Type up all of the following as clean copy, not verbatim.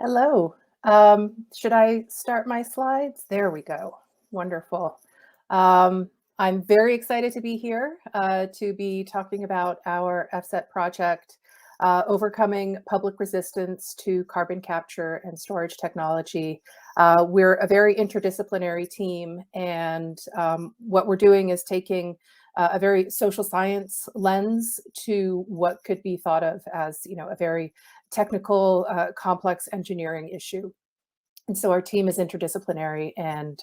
Hello. Should I start my slides? There we go. Wonderful. I'm very excited to be here to be talking about our FSET project, Overcoming Public Resistance to Carbon Capture and Storage Technology. We're a very interdisciplinary team, and what we're doing is taking a very social science lens to what could be thought of as, a very technical, complex engineering issue. And so our team is interdisciplinary and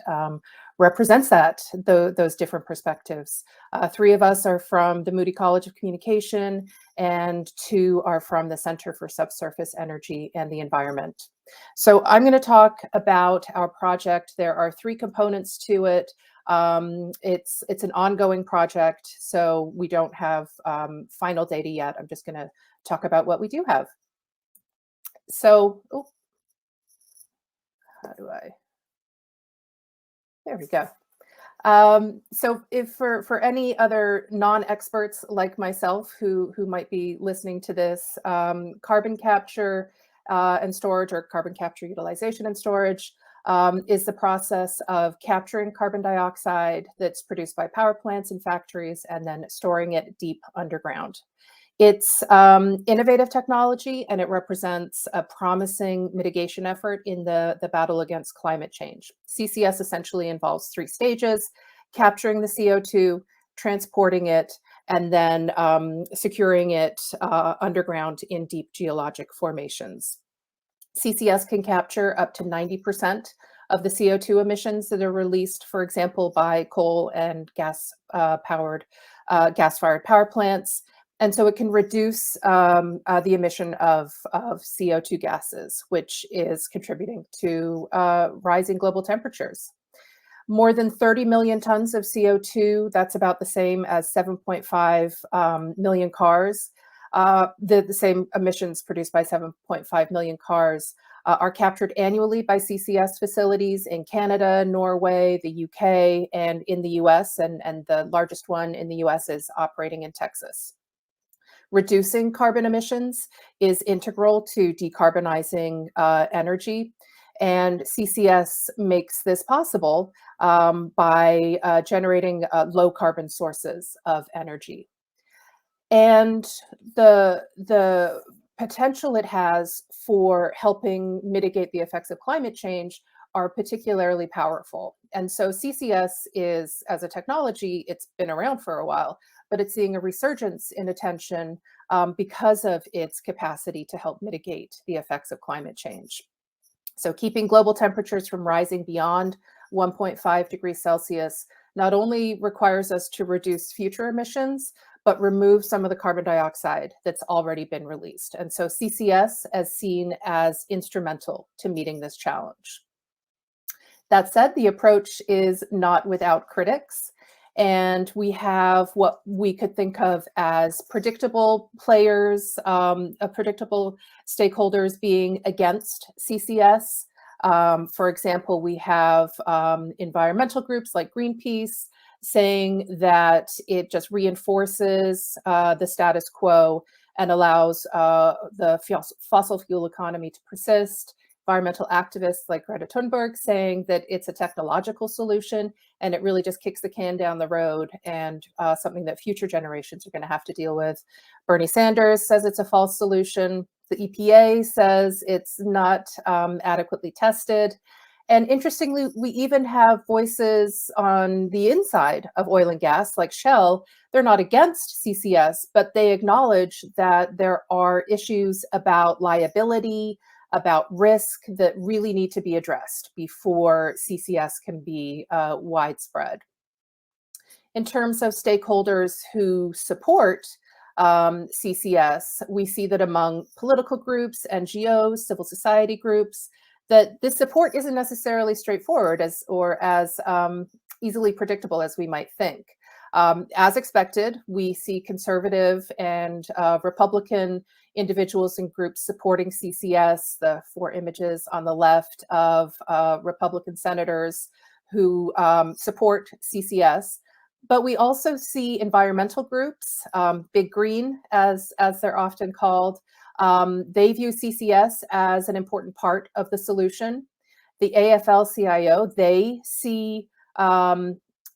represents those different perspectives. Three of us are from the Moody College of Communication, and two are from the Center for Subsurface Energy and the Environment. So I'm going to talk about our project. There are three components to it. It's an ongoing project, so we don't have final data yet. I'm just going to talk about what we do have. So, there we go. So if for any other non-experts like myself who might be listening to this, carbon capture and storage, or carbon capture utilization and storage, is the process of capturing carbon dioxide that's produced by power plants and factories and then storing it deep underground. It's innovative technology, and it represents a promising mitigation effort in the battle against climate change. CCS essentially involves three stages: capturing the CO2, transporting it, and then securing it underground in deep geologic formations. CCS can capture up to 90% of the CO2 emissions that are released, for example, by coal and gas-fired power plants. And so it can reduce the emission of CO2 gases, which is contributing to rising global temperatures. More than 30 million tons of CO2, that's about the same as 7.5 million cars. The same emissions produced by 7.5 million cars are captured annually by CCS facilities in Canada, Norway, the UK, and in the US, and the largest one in the US is operating in Texas. Reducing carbon emissions is integral to decarbonizing energy, and CCS makes this possible by generating low carbon sources of energy. And the potential it has for helping mitigate the effects of climate change are particularly powerful. And so CCS is, as a technology, it's been around for a while, but it's seeing a resurgence in attention because of its capacity to help mitigate the effects of climate change. So keeping global temperatures from rising beyond 1.5 degrees Celsius not only requires us to reduce future emissions, but remove some of the carbon dioxide that's already been released. And so CCS is seen as instrumental to meeting this challenge. That said, the approach is not without critics, and we have what we could think of as predictable players, predictable stakeholders being against CCS. For example, we have environmental groups like Greenpeace saying that it just reinforces the status quo and allows the fossil fuel economy to persist. Environmental activists like Greta Thunberg saying that it's a technological solution and it really just kicks the can down the road and something that future generations are going to have to deal with. Bernie Sanders says it's a false solution. The EPA says it's not adequately tested. And interestingly, we even have voices on the inside of oil and gas, like Shell. They're not against CCS, but they acknowledge that there are issues about liability, about risk that really need to be addressed before CCS can be widespread. In terms of stakeholders who support CCS, we see that among political groups, NGOs, civil society groups, that this support isn't necessarily straightforward as easily predictable as we might think. As expected, we see conservative and Republican individuals and groups supporting CCS, the four images on the left of Republican senators who support CCS. But we also see environmental groups, Big Green, as they're often called, They view CCS as an important part of the solution. The AFL-CIO, they see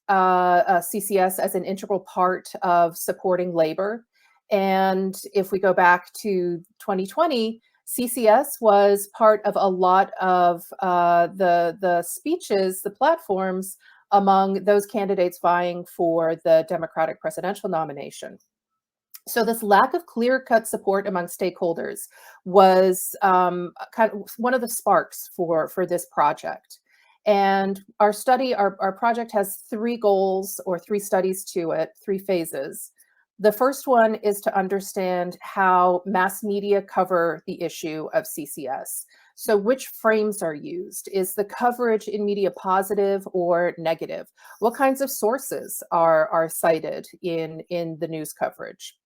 CCS as an integral part of supporting labor. And if we go back to 2020, CCS was part of a lot of the speeches, the platforms among those candidates vying for the Democratic presidential nomination. So this lack of clear-cut support among stakeholders was kind of one of the sparks for this project. And our study, our project has three goals or three studies to it, three phases. The first one is to understand how mass media cover the issue of CCS. So which frames are used? Is the coverage in media positive or negative? What kinds of sources are cited in the news coverage?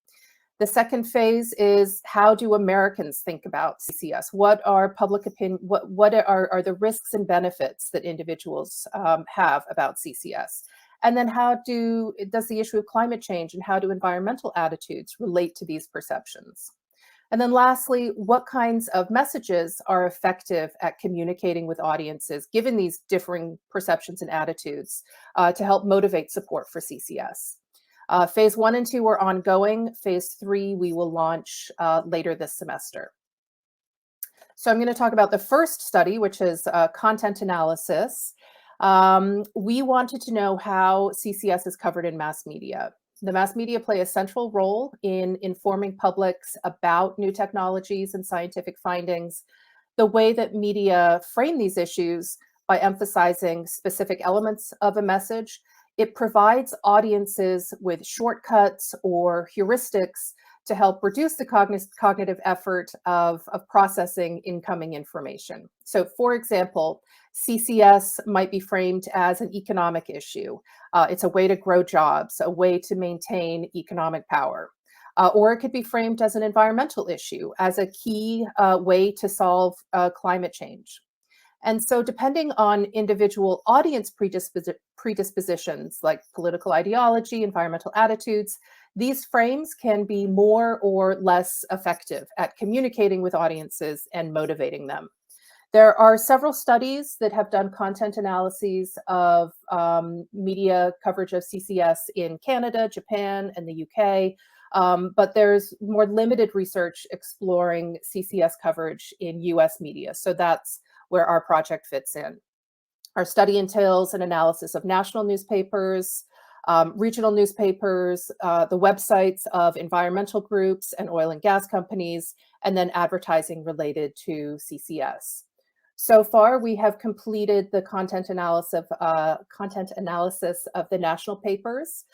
The second phase is, how do Americans think about CCS? What are public opinion? What are the risks and benefits that individuals have about CCS? And then does the issue of climate change and how do environmental attitudes relate to these perceptions? And then lastly, what kinds of messages are effective at communicating with audiences, given these differing perceptions and attitudes, to help motivate support for CCS? Phase 1 and 2 are ongoing. Phase 3 we will launch later this semester. So I'm going to talk about the first study, which is content analysis. We wanted to know how CCS is covered in mass media. The mass media play a central role in informing publics about new technologies and scientific findings. The way that media frame these issues by emphasizing specific elements of a message, it provides audiences with shortcuts or heuristics to help reduce the cognitive effort of processing incoming information. So for example, CCS might be framed as an economic issue. It's a way to grow jobs, a way to maintain economic power. Or it could be framed as an environmental issue, as a key way to solve climate change. And so depending on individual audience predispositions, like political ideology, environmental attitudes, these frames can be more or less effective at communicating with audiences and motivating them. There are several studies that have done content analyses of media coverage of CCS in Canada, Japan, and the UK, but there's more limited research exploring CCS coverage in US media. So that's where our project fits in. Our study entails an analysis of national newspapers, regional newspapers, the websites of environmental groups and oil and gas companies, and then advertising related to CCS. So far, we have completed the content analysis of the national papers.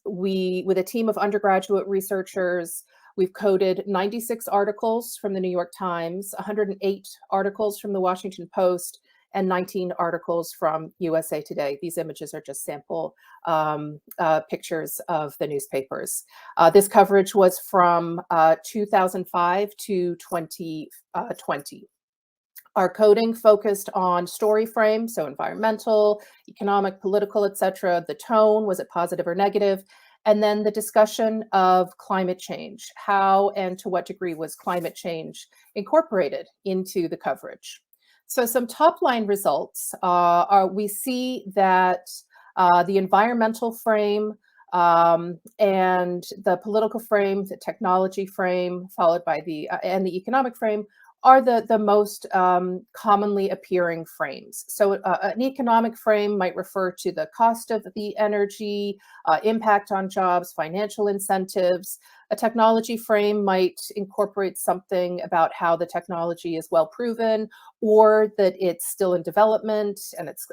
With a team of undergraduate researchers, we've coded 96 articles from the New York Times, 108 articles from the Washington Post, and 19 articles from USA Today. These images are just sample pictures of the newspapers. This coverage was from 2005 to 2020. Our coding focused on story frame, so environmental, economic, political, etc. The tone, was it positive or negative? And then the discussion of climate change. How and to what degree was climate change incorporated into the coverage? So some top line results we see that the environmental frame and the political frame, the technology frame, followed by and the economic frame are the most commonly appearing frames. So an economic frame might refer to the cost of the energy, impact on jobs, financial incentives. A technology frame might incorporate something about how the technology is well proven, or that it's still in development and it's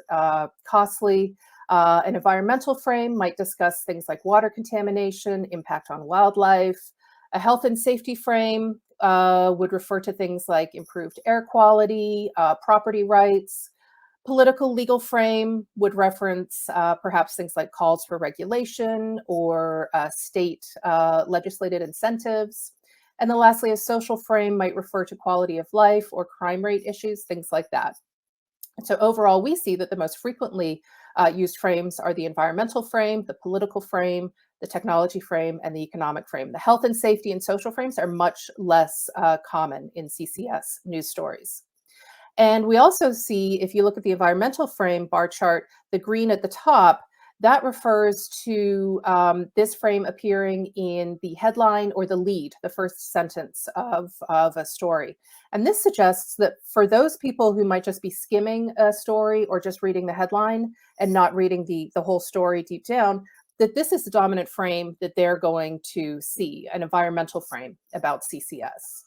costly. An environmental frame might discuss things like water contamination, impact on wildlife. A health and safety frame would refer to things like improved air quality, property rights. Political legal frame would reference perhaps things like calls for regulation or state legislated incentives. And then lastly, a social frame might refer to quality of life or crime rate issues, things like that. And so overall, we see that the most frequently used frames are the environmental frame, the political frame, the technology frame, and the economic frame. The health and safety and social frames are much less common in CCS news stories. And we also see, if you look at the environmental frame bar chart, the green at the top, that refers to this frame appearing in the headline or the lead, the first sentence of a story. And this suggests that for those people who might just be skimming a story or just reading the headline and not reading the whole story deep down, that this is the dominant frame that they're going to see, an environmental frame about CCS.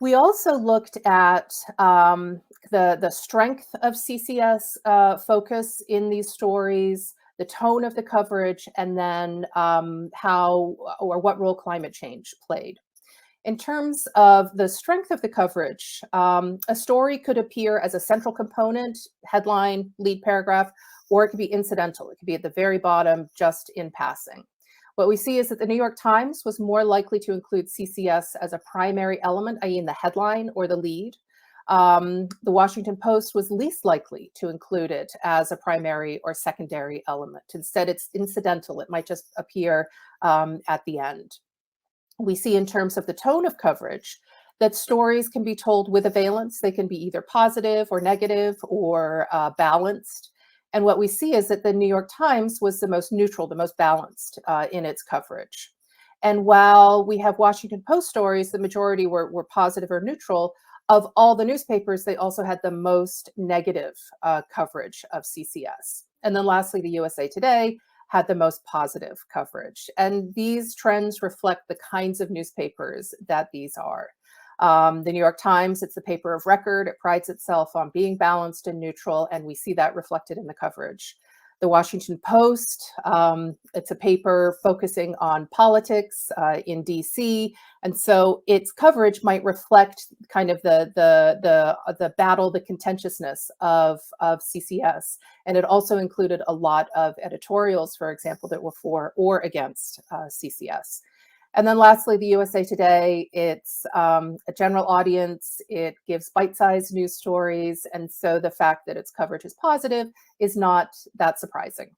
We also looked at the strength of CCS focus in these stories, the tone of the coverage, and then how or what role climate change played. In terms of the strength of the coverage, a story could appear as a central component, headline, lead paragraph, or it could be incidental. It could be at the very bottom, just in passing. What we see is that the New York Times was more likely to include CCS as a primary element, i.e. in the headline or the lead. The Washington Post was least likely to include it as a primary or secondary element. Instead, it's incidental. It might just appear at the end. We see in terms of the tone of coverage that stories can be told with a valence. They can be either positive or negative or balanced. And what we see is that the New York Times was the most neutral, the most balanced in its coverage. And while we have Washington Post stories, the majority were positive or neutral. Of all the newspapers, they also had the most negative coverage of CCS. And then lastly, the USA Today had the most positive coverage. And these trends reflect the kinds of newspapers that these are. The New York Times, it's the paper of record. It prides itself on being balanced and neutral, and we see that reflected in the coverage. The Washington Post, it's a paper focusing on politics in DC, and so its coverage might reflect kind of the battle, the contentiousness of CCS, and it also included a lot of editorials, for example, that were for or against CCS. And then lastly, the USA Today, it's a general audience, it gives bite-sized news stories, and so the fact that its coverage is positive is not that surprising.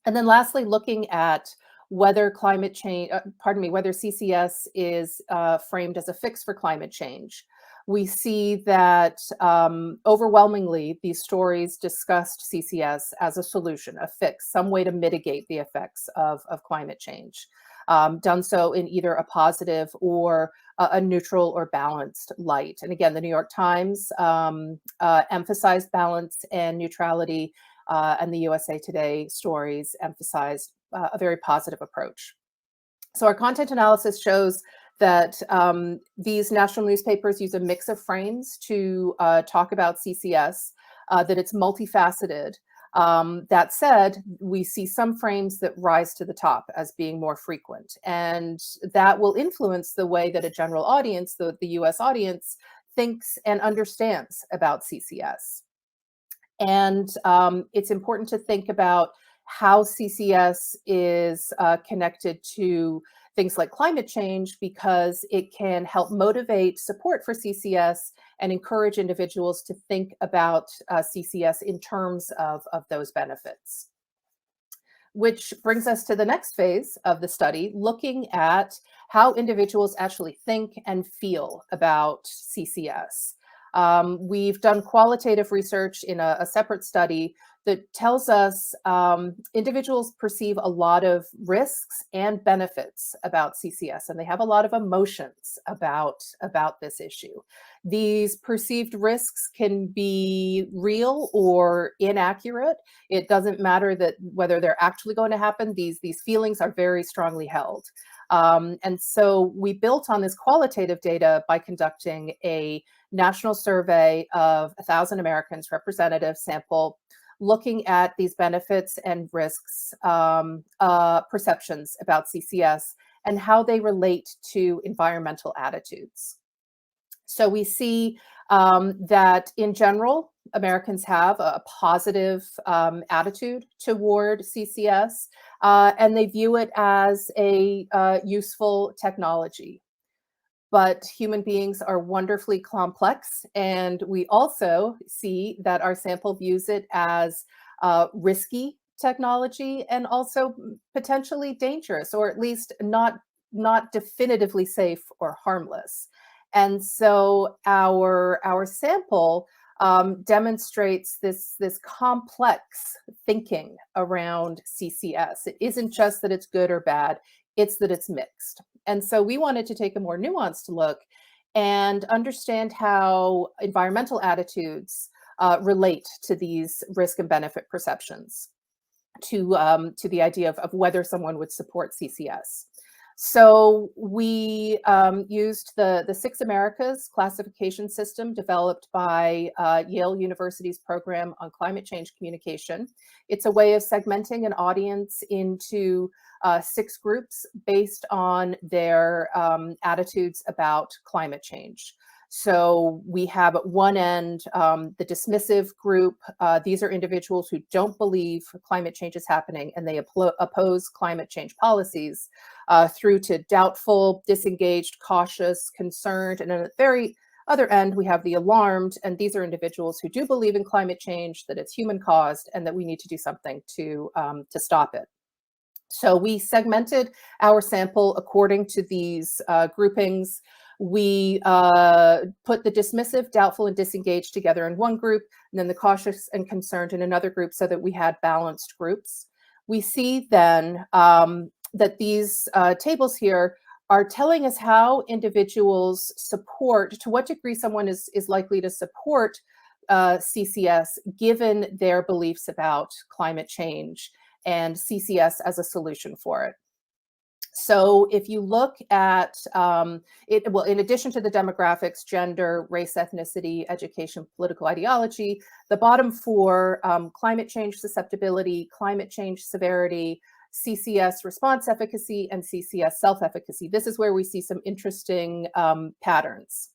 And then lastly, looking at whether climate change, whether CCS is framed as a fix for climate change. We see that overwhelmingly, these stories discussed CCS as a solution, a fix, some way to mitigate the effects of climate change. Done so in either a positive or a neutral or balanced light. And again, the New York Times emphasized balance and neutrality, and the USA Today stories emphasized a very positive approach. So our content analysis shows that these national newspapers use a mix of frames to talk about CCS, that it's multifaceted. That said, we see some frames that rise to the top as being more frequent, and that will influence the way that a general audience, the US audience, thinks and understands about CCS. And it's important to think about how CCS is connected to things like climate change, because it can help motivate support for CCS and encourage individuals to think about CCS in terms of those benefits. Which brings us to the next phase of the study, looking at how individuals actually think and feel about CCS. We've done qualitative research in a separate study that tells us individuals perceive a lot of risks and benefits about CCS, and they have a lot of emotions about this issue. These perceived risks can be real or inaccurate. It doesn't matter that whether they're actually going to happen. These feelings are very strongly held. And so we built on this qualitative data by conducting a national survey of 1,000 Americans, representative sample, looking at these benefits and risks, perceptions about CCS and how they relate to environmental attitudes. So we see that in general, Americans have a positive attitude toward CCS, and they view it as a useful technology. But human beings are wonderfully complex, and we also see that our sample views it as risky technology and also potentially dangerous, or at least not definitively safe or harmless. And so our sample demonstrates this complex thinking around CCS. It isn't just that it's good or bad, it's that it's mixed. And so we wanted to take a more nuanced look and understand how environmental attitudes relate to these risk and benefit perceptions, to the idea of whether someone would support CCS. So we used the Six Americas classification system developed by Yale University's program on climate change communication. It's a way of segmenting an audience into 6 groups based on their attitudes about climate change. So we have at one end the dismissive group. These are individuals who don't believe climate change is happening and they oppose climate change policies, through to doubtful, disengaged, cautious, concerned. And at the very other end, we have the alarmed. And these are individuals who do believe in climate change, that it's human caused, and that we need to do something to stop it. So we segmented our sample according to these groupings. We put the dismissive, doubtful, and disengaged together in one group, and then the cautious and concerned in another group, so that we had balanced groups. We see then that these tables here are telling us how individuals support, to what degree someone is likely to support CCS given their beliefs about climate change and CCS as a solution for it. So if you look at it, well, in addition to the demographics, gender, race, ethnicity, education, political ideology, the bottom 4, climate change susceptibility, climate change severity, CCS response efficacy, and CCS self-efficacy. This is where we see some interesting patterns.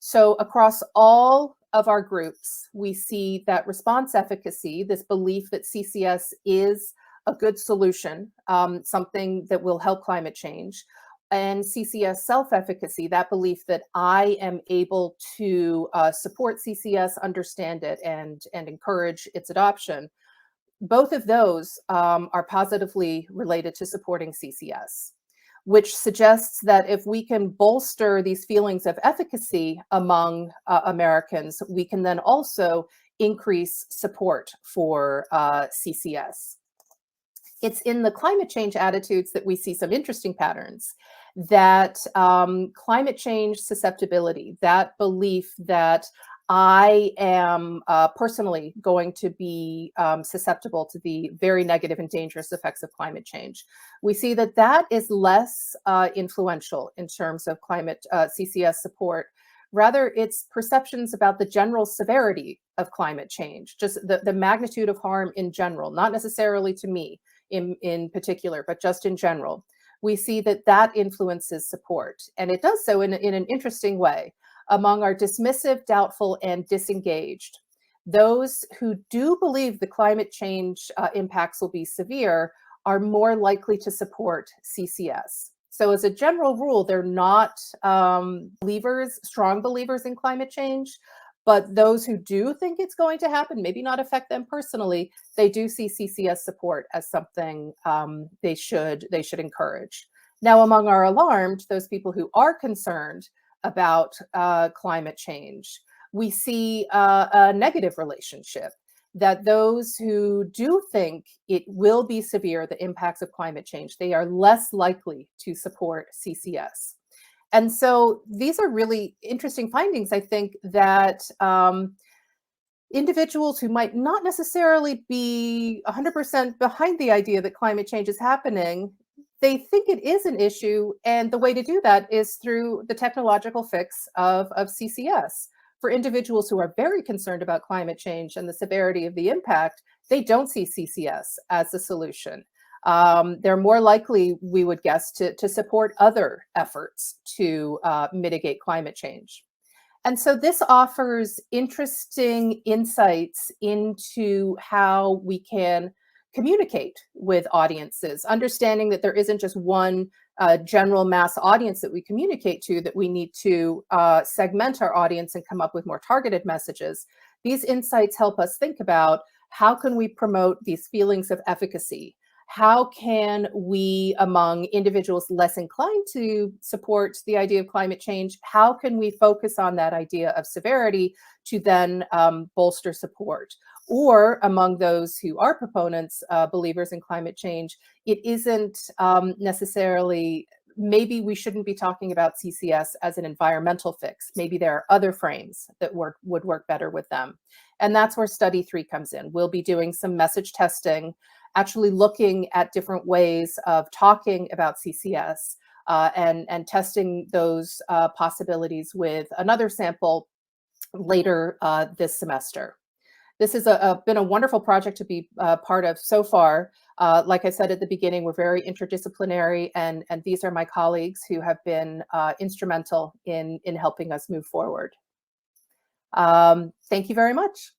So across all of our groups, we see that response efficacy, this belief that CCS is a good solution, something that will help climate change, and CCS self-efficacy, that belief that I am able to support CCS, understand it, and encourage its adoption. Both of those are positively related to supporting CCS, which suggests that if we can bolster these feelings of efficacy among Americans, we can then also increase support for CCS. It's in the climate change attitudes that we see some interesting patterns, that climate change susceptibility, that belief that I am personally going to be susceptible to the very negative and dangerous effects of climate change. We see that that is less influential in terms of climate CCS support. Rather, it's perceptions about the general severity of climate change, just the magnitude of harm in general, not necessarily to me in particular, but just in general. We see that that influences support, and it does so in an interesting way. Among our dismissive, doubtful, and disengaged, those who do believe the climate change impacts will be severe are more likely to support CCS. So as a general rule, they're not strong believers in climate change, but those who do think it's going to happen, maybe not affect them personally, they do see CCS support as something they should encourage. Now, among our alarmed, those people who are concerned about climate change, we see a negative relationship, that those who do think it will be severe, the impacts of climate change, they are less likely to support CCS. And so these are really interesting findings, I think, that individuals who might not necessarily be 100% behind the idea that climate change is happening, they think it is an issue, and the way to do that is through the technological fix of CCS. For individuals who are very concerned about climate change and the severity of the impact, they don't see CCS as a solution. They're more likely, we would guess, to support other efforts to mitigate climate change. And so this offers interesting insights into how we can communicate with audiences, understanding that there isn't just one general mass audience that we communicate to, that we need to segment our audience and come up with more targeted messages. These insights help us think about how can we promote these feelings of efficacy? How can we, among individuals less inclined to support the idea of climate change, how can we focus on that idea of severity to then bolster support? Or among those who are proponents, believers in climate change, it isn't necessarily, maybe we shouldn't be talking about CCS as an environmental fix. Maybe there are other frames that would work better with them. And that's where study 3 comes in. We'll be doing some message testing, actually looking at different ways of talking about CCS and testing those possibilities with another sample later this semester. This has been a wonderful project to be part of so far. Like I said at the beginning, we're very interdisciplinary, and these are my colleagues who have been instrumental in helping us move forward. Thank you very much.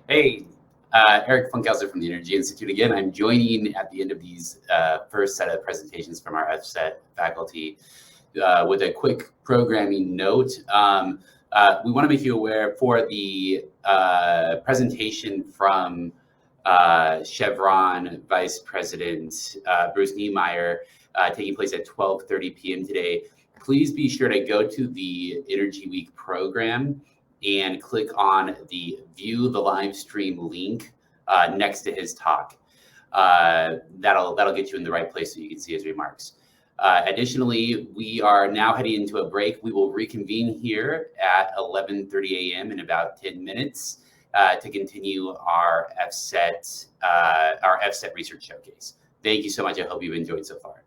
Hey, Eric Funkhauser from the Energy Institute again. I'm joining at the end of these first set of presentations from our FSET faculty with a quick programming note. We want to make you aware for the presentation from Chevron Vice President Bruce Niemeyer taking place at 12:30 p.m. today. Please be sure to go to the Energy Week program and click on the view the live stream link next to his talk. That'll get you in the right place so you can see his remarks. Additionally, we are now heading into a break. We will reconvene here at 11:30 a.m. in about 10 minutes to continue our FSET research showcase. Thank you so much. I hope you've enjoyed so far.